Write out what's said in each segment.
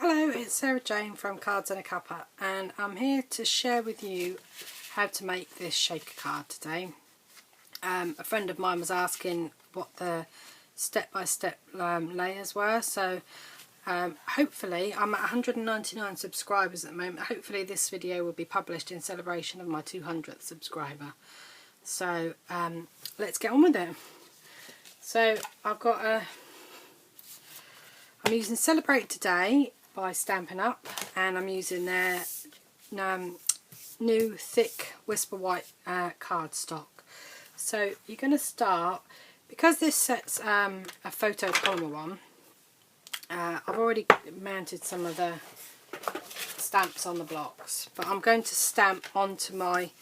Hello, it's Sarah Jane from Cards and a Cuppa, and I'm here to share with you how to make this shaker card today. A friend of mine was asking what the step-by-step layers were, so hopefully, I'm at 199 subscribers at the moment. Hopefully this video will be published in celebration of my 200th subscriber. So let's get on with it. So I'm using Celebrate Today by Stampin' Up, and I'm using their new thick Whisper White cardstock. So you're going to start, because this set's a photopolymer one, I've already mounted some of the stamps on the blocks, but I'm going to stamp onto my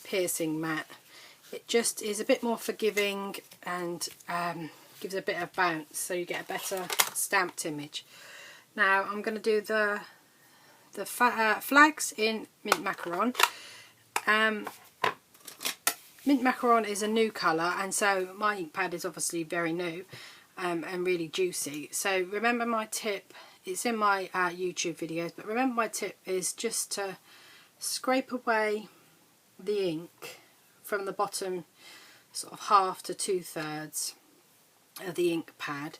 piercing mat. It just is a bit more forgiving and gives a bit of bounce, so you get a better stamped image. Now I'm going to do the flags in Mint Macaron. Mint Macaron is a new colour, and so my ink pad is obviously very new and really juicy. So remember my tip, it's in my YouTube videos, but remember my tip is just to scrape away the ink from the bottom sort of half to 2/3 of the ink pad,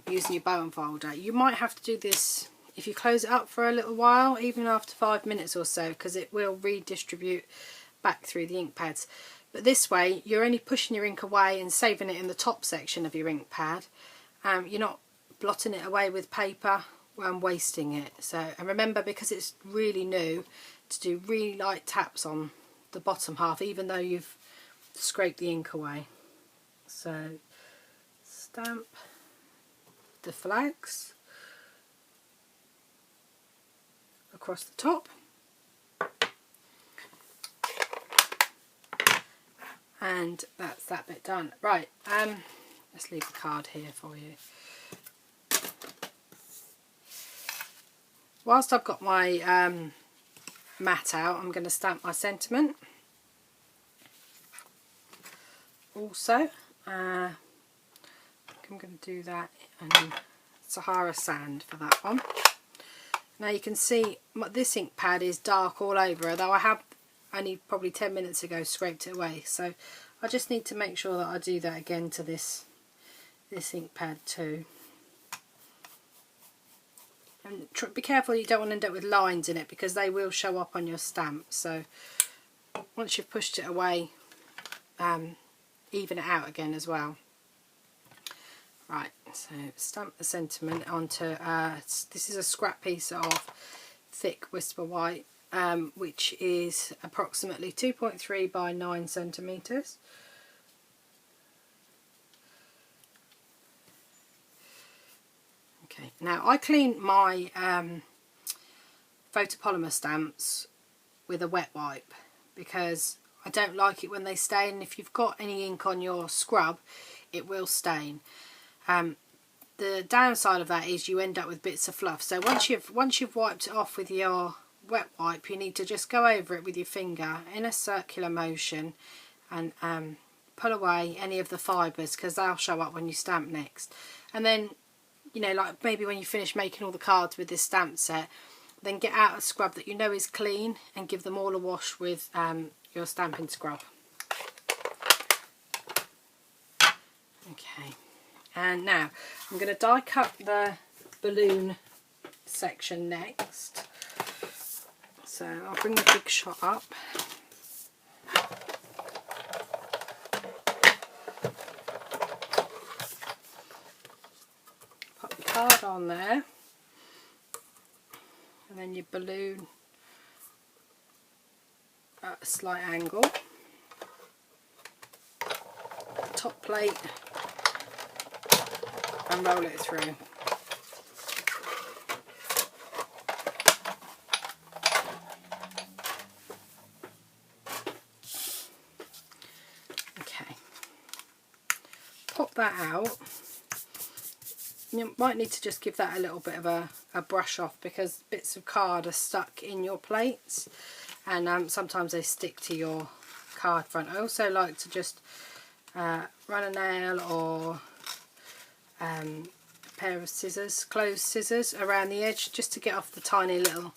using your bow and folder. You might have to do this if you close it up for a little while, even after 5 minutes or so, because it will redistribute back through the ink pads. But this way you're only pushing your ink away and saving it in the top section of your ink pad. You're not blotting it away with paper and wasting it. So, and remember, because it's really new, to do really light taps on the bottom half, even though you've scraped the ink away. So stamp the flags across the top, and that's that bit done. Right, let's leave the card here for you. Whilst I've got my mat out, I'm going to stamp my sentiment. Also, I'm going to do that in Sahara Sand for that one. Now you can see this ink pad is dark all over, although I have only probably 10 minutes ago scraped it away. So I just need to make sure that I do that again to this ink pad too. And be careful you don't want to end up with lines in it, because they will show up on your stamp. So once you've pushed it away, even it out again as well. Right, so stamp the sentiment onto, this is a scrap piece of thick Whisper White, which is approximately 2.3 by 9 centimetres. Okay, now I clean my photopolymer stamps with a wet wipe, because I don't like it when they stain. If you've got any ink on your scrub, it will stain. The downside of that is you end up with bits of fluff. So once you've wiped it off with your wet wipe, you need to just go over it with your finger in a circular motion and pull away any of the fibres, because they'll show up when you stamp next. And then, you know, like maybe when you finish making all the cards with this stamp set, then get out a scrub that you know is clean and give them all a wash with your Stampin' scrub. Okay, and now I'm going to die cut the balloon section next. So I'll bring the big shot up. Pop the card on there, and then your balloon at a slight angle. Top plate, and roll it through. Okay, pop that out. You might need to just give that a little bit of a brush off, because bits of card are stuck in your plates, and sometimes they stick to your card front. I also like to just run a nail or pair of scissors, closed scissors around the edge, just to get off the tiny little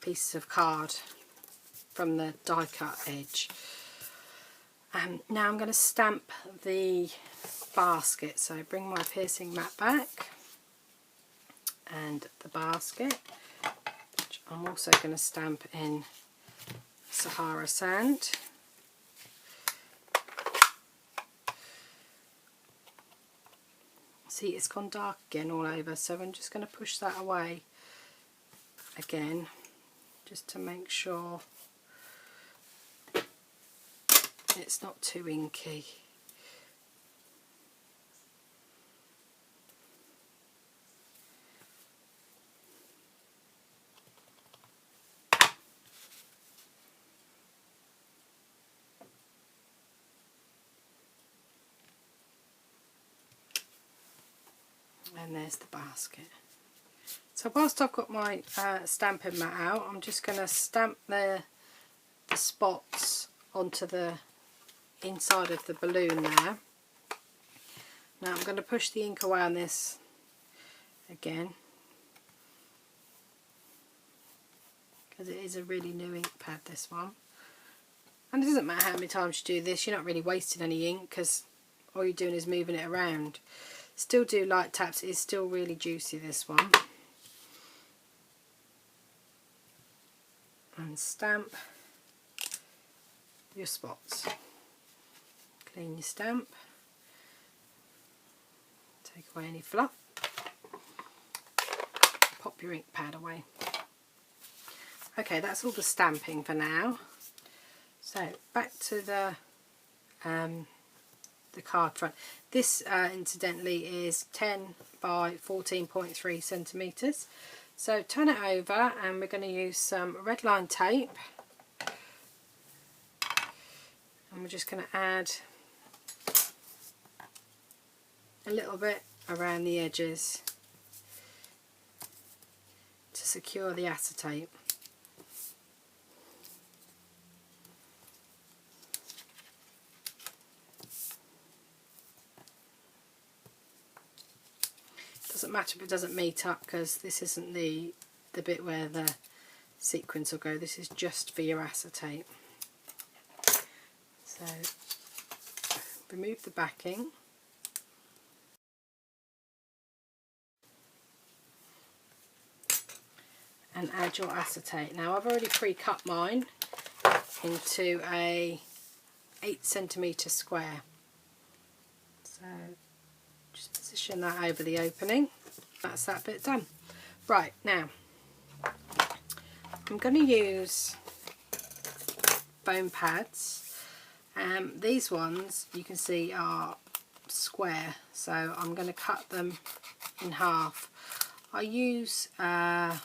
pieces of card from the die cut edge. Now I'm going to stamp the basket, so bring my piercing mat back and the basket, which I'm also going to stamp in Sahara sand. See, it's gone dark again all over, so I'm just going to push that away again, just to make sure it's not too inky. And there's the basket. So whilst I've got my Stampin' mat out, I'm just going to stamp the spots onto the inside of the balloon there. Now I'm going to push the ink away on this again, because it is a really new ink pad, this one. And it doesn't matter how many times you do this, you're not really wasting any ink, because all you're doing is moving it around. Still do light taps, it is still really juicy, this one. And stamp your spots. Clean your stamp. Take away any fluff. Pop your ink pad away. Okay, that's all the stamping for now. So back to the card front. This incidentally is 10 by 14.3 centimeters. So turn it over and we're going to use some red line tape, and we're just going to add a little bit around the edges to secure the acetate. Doesn't matter if it doesn't meet up, because this isn't the bit where the sequins will go. This is just for your acetate. So remove the backing. And add your acetate. Now I've already pre-cut mine into a 8 centimetre square. So just position that over the opening. That's that bit done. Right, now I'm going to use foam pads. These ones you can see are square, so I'm going to cut them in half. I use pound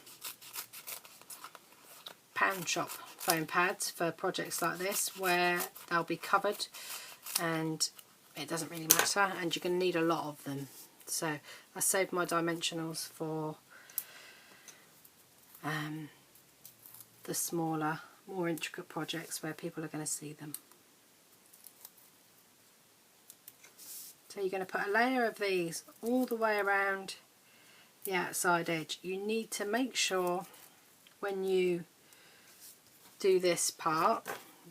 shop foam pads for projects like this, where they'll be covered and it doesn't really matter, and you're going to need a lot of them. So I saved my dimensionals for the smaller, more intricate projects where people are going to see them. So you're going to put a layer of these all the way around the outside edge. You need to make sure when you do this part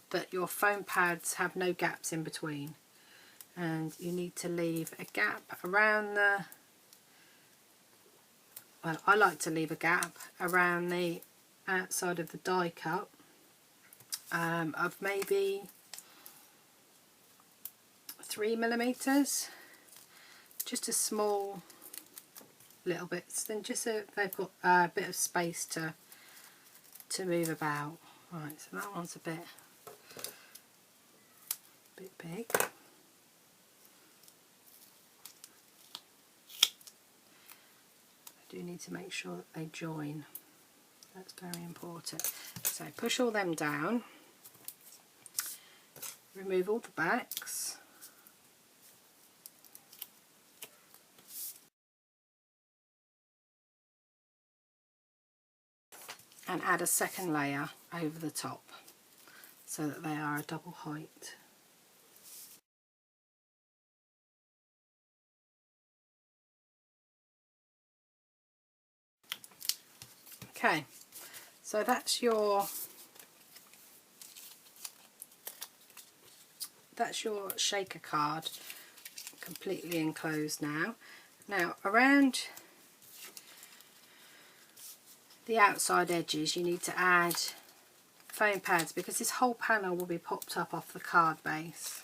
that your foam pads have no gaps in between, and you need to leave a gap around the, well, I like to leave a gap around the outside of the die cut of maybe 3mm, just a small little bits, then just so they've got a bit of space to move about. Right, so that one's a bit big. I do need to make sure that they join. That's very important. So push all them down, remove all the backs, and add a second layer over the top so that they are a double height. Okay, so that's your shaker card completely enclosed now. Now around the outside edges you need to add foam pads, because this whole panel will be popped up off the card base.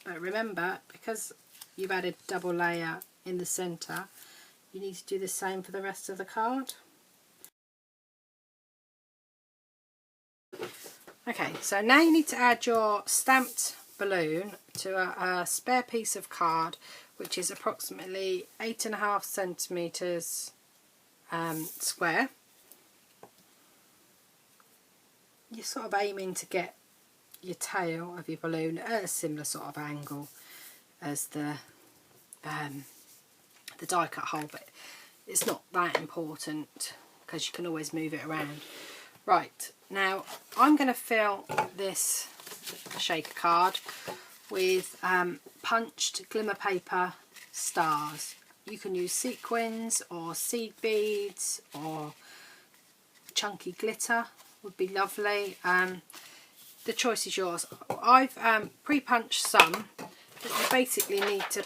But remember, because you've added double layer in the centre, you need to do the same for the rest of the card. Okay, so now you need to add your stamped balloon to a spare piece of card, which is approximately 8.5 centimetres square. You're sort of aiming to get your tail of your balloon at a similar sort of angle as the die cut hole, but it's not that important because you can always move it around. Right, now I'm going to fill this shaker card with punched glimmer paper stars. You can use sequins or seed beads, or chunky glitter would be lovely. The choice is yours. I've pre-punched some, but you basically need to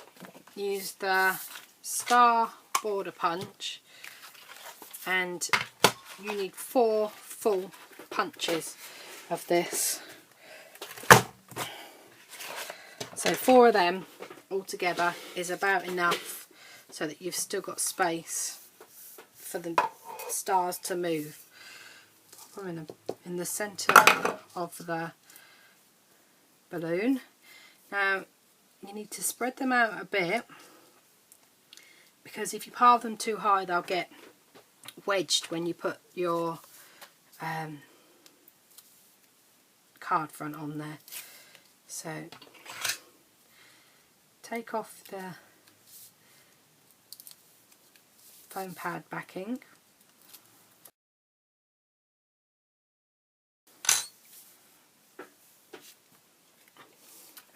use the star border punch, and you need 4 full punches of this. So 4 of them altogether is about enough, so that you've still got space for the stars to move. Put them in the centre of the balloon. Now you need to spread them out a bit, because if you pile them too high they'll get wedged when you put your card front on there. So take off the foam pad backing.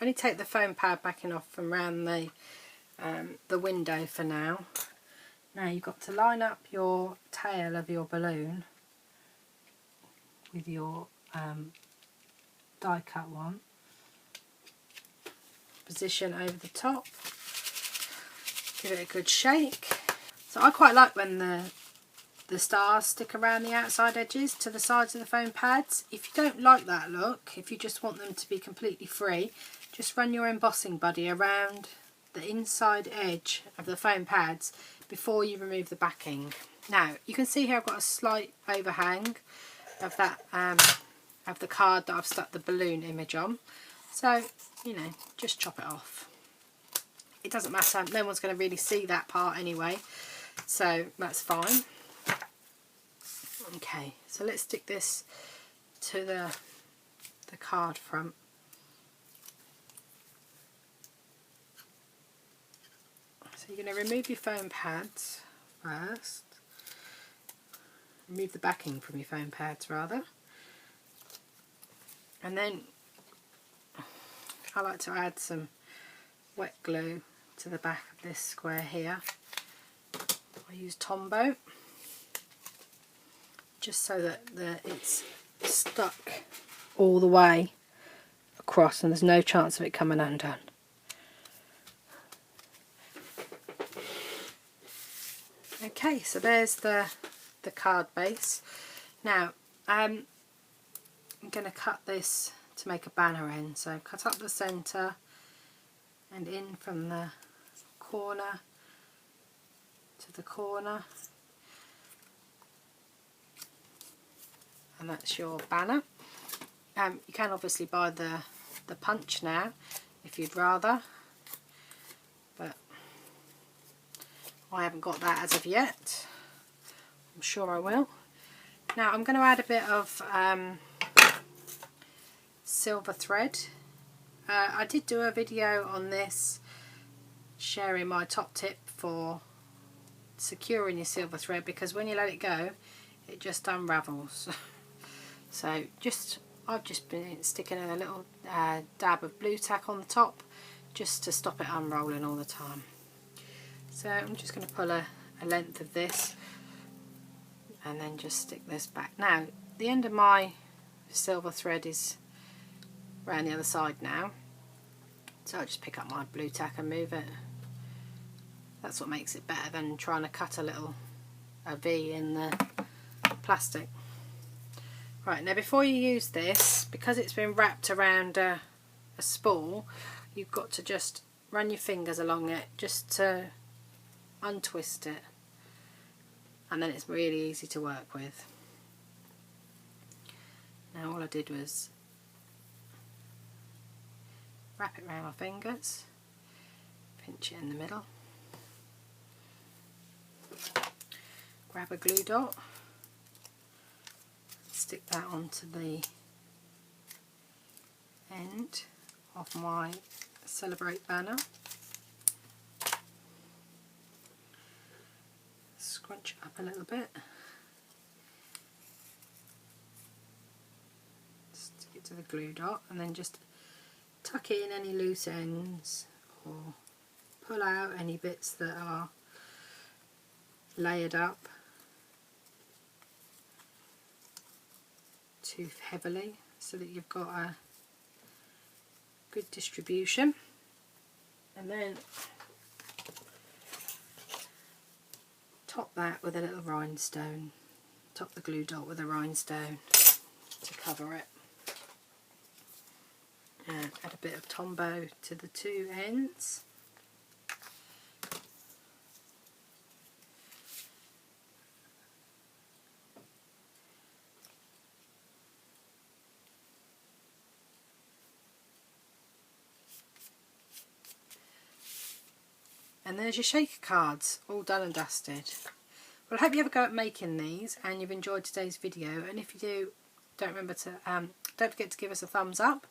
Only take the foam pad backing off from around the window for now. Now you've got to line up your tail of your balloon with your die cut one. Position over the top. Give it a good shake. So I quite like when the stars stick around the outside edges to the sides of the foam pads. If you don't like that look, if you just want them to be completely free, just run your embossing buddy around the inside edge of the foam pads before you remove the backing. Now you can see here I've got a slight overhang of that of the card that I've stuck the balloon image on, so you know, just chop it off. It doesn't matter, no one's going to really see that part anyway, so that's fine. Okay, so let's stick this to the card front. So you're going to remove your foam pads first. Remove the backing from your foam pads rather. And then I like to add some wet glue to the back of this square here. I use Tombow, just so that it's stuck all the way across and there's no chance of it coming undone. Okay, so there's the card base. Now I'm going to cut this to make a banner end, so cut up the centre and in from the corner to the corner, and that's your banner. You can obviously buy the punch now if you'd rather, but I haven't got that as of yet. I'm sure I will. Now I'm going to add a bit of silver thread. I did do a video on this sharing my top tip for securing your silver thread, because when you let it go it just unravels. So I've just been sticking in a little dab of blue tack on the top just to stop it unrolling all the time. So I'm just going to pull a length of this and then just stick this back. Now the end of my silver thread is around the other side now, so I'll just pick up my blue tack and move it. That's what makes it better than trying to cut a V in the plastic. Right, now before you use this, because it's been wrapped around a spool, you've got to just run your fingers along it just to untwist it, and then it's really easy to work with. Now all I did was wrap it around my fingers, pinch it in the middle, grab a glue dot, stick that onto the end of my Celebrate banner, scrunch it up a little bit, stick it to the glue dot, and then just tuck in any loose ends or pull out any bits that are layered up too heavily, so that you've got a good distribution. And then top that with a little rhinestone, top the glue dot with a rhinestone to cover it, and add a bit of Tombow to the two ends. And there's your shaker cards, all done and dusted. Well, I hope you have a go at making these and you've enjoyed today's video, and if you do, don't forget to give us a thumbs up,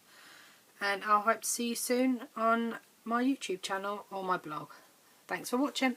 and I'll hope to see you soon on my YouTube channel or my blog. Thanks for watching.